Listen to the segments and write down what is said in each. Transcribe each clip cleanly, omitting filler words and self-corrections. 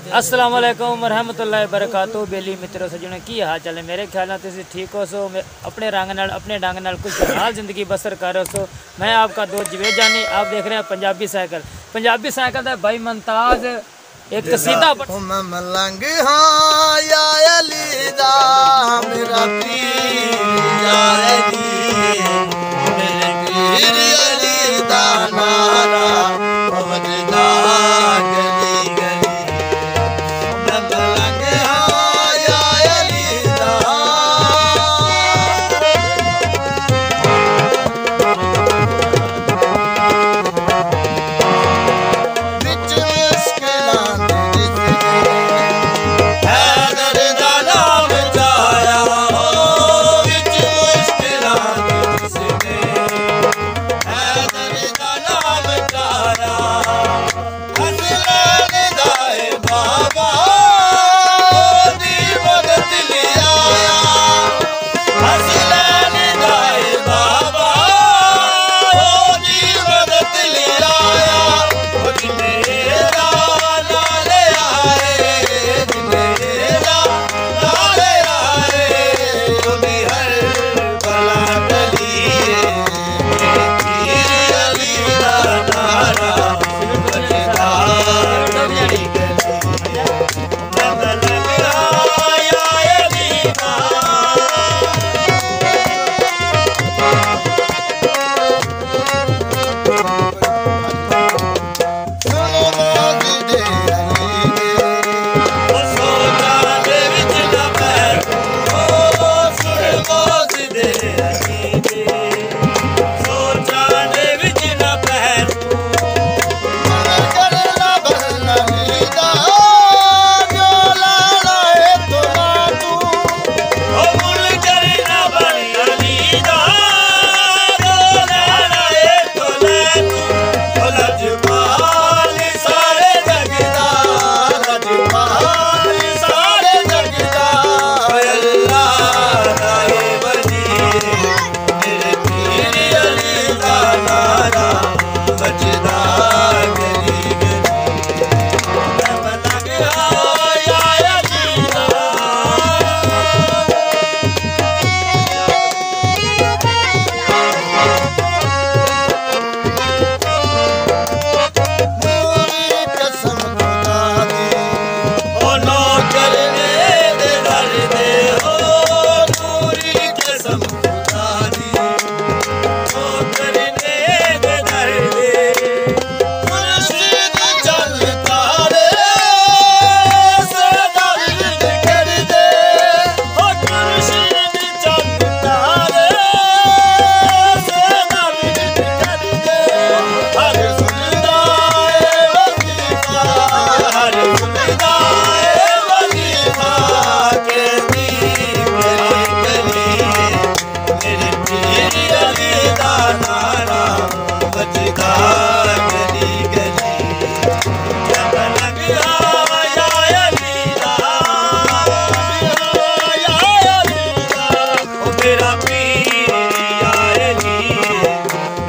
अस्सलाम वालेकुम रहमतुल्लाहि बरकातहू। बेली मित्रों सज्जनों की हाल चाल है। मेरे ख्याल नाल तुसीं ठीक हो सो, अपने रंग नाल अपने ढंग नाल खुशहाल जिंदगी बसर कर रहे सो। मैं आपका दोस्त जवेद जानी, आप देख रहे हैं पंजाबी साइकिल। पंजाबी साइकिल का भाई मुमताज एक कसीदा मलंग हाँ या अली दा मेरा पीर या अली, मेरे पीर अली दा नारा पहुंचदा गली गली। मलंग हाँ या अली दा विच मुश्किलां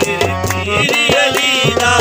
मेरे पीर अली दा